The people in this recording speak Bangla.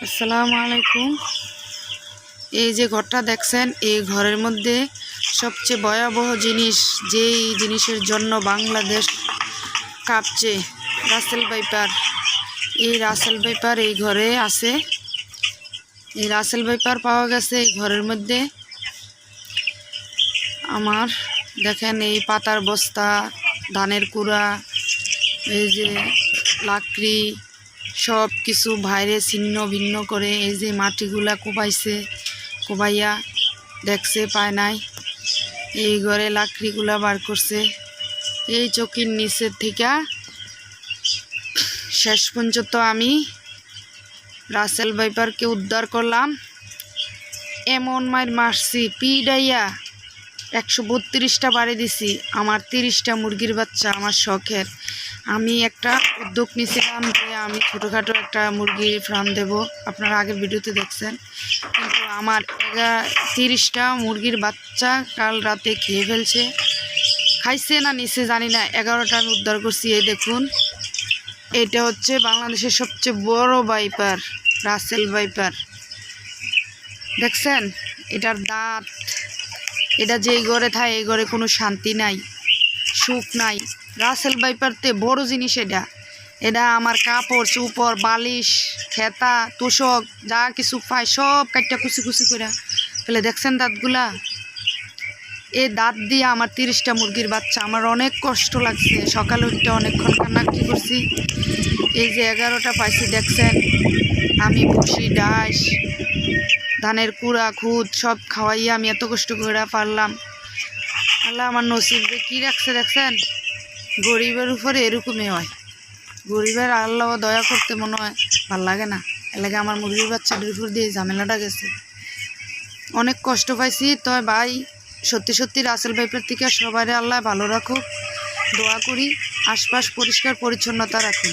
আসসালামু আলাইকুম। এই যে ঘরটা দেখছেন, এই ঘরের মধ্যে সবচেয়ে ভয়াবহ জিনিস, যেই জিনিসের জন্য বাংলাদেশ কাঁপছে, রাসেল ভাইপার। এই রাসেল ভাইপার এই ঘরে আছে। এই রাসেল ভাইপার পাওয়া গেছে এই ঘরের মধ্যে। আমার দেখেন, এই পাতার বস্তা, ধানের কুড়া, এই যে লাকড়ি, সব কিছু বাইরে ছিন্ন ভিন্ন করে এই যে মাটিগুলা কোপাইছে, কোপাইয়া দেখছে পায় নাই, এই ঘরে লাকড়িগুলা বার করছে। এই চকির নিচের থেকে শেষ পর্যন্ত আমি রাসেল ভাইপারকে উদ্ধার করলাম। এমন মার মারছি, পিডাইয়া 132টা বাড়ি দিছি। আমার 30টা মুরগির বাচ্চা, আমার শখের। আমি একটা উদ্যোগ নিয়েছিলাম যে আমি ছোটোখাটো একটা মুরগির ফার্ম দেব, আপনারা আগের ভিডিওতে দেখছেন। কিন্তু আমার 30টা মুরগির বাচ্চা কাল রাতে খেয়ে ফেলছে। খাইছে না নিচে জানি না, 11টা আমি উদ্ধার করছি। এই দেখুন, এটা হচ্ছে বাংলাদেশের সবচেয়ে বড় ভাইপার, রাসেল ভাইপার। দেখছেন এটার দাঁত, এটা যেই ঘরে থাকে এই ঘরে কোনো শান্তি নাই, সুখ নাই। রাসেল ভাইপারতে বড় জিনিস এটা। এটা আমার কাপড় চোপড়, বালিশ, খেতা, তোষক যা কিছু পায় সব কাটটা কুচি কুচি করে ফেলে। দেখছেন দাঁতগুলা? এই দাঁত দিয়ে আমার 30টা মুরগির বাচ্চা। আমার অনেক কষ্ট লাগছে, সকালে উঠতে অনেকক্ষণ কান্নাকাটি করছি। এই যে 11টা পাইছি, দেখছেন। আমি ভুসি, ডাঁশ, ধানের কুড়া, খুদ সব খাওয়াইয়া আমি এত কষ্ট করে পারলাম। আল্লাহ আমার নসিব যে কী রাখছে দেখছেন। গরিবের উপরে এরকমই হয়। গরিবের আল্লাহ দয়া করতে মনে হয় ভাল লাগে না। এলাকা আমার মুরগির বাচ্চাদের উপর দিয়ে ঝামেলাটা গেছে, অনেক কষ্ট পাইছি। তবে ভাই, সত্যি সত্যি রাসেল ভাইপার থেকে সবাই আল্লাহ ভালো রাখুক, দোয়া করি। আশপাশ পরিষ্কার পরিচ্ছন্নতা রাখুন।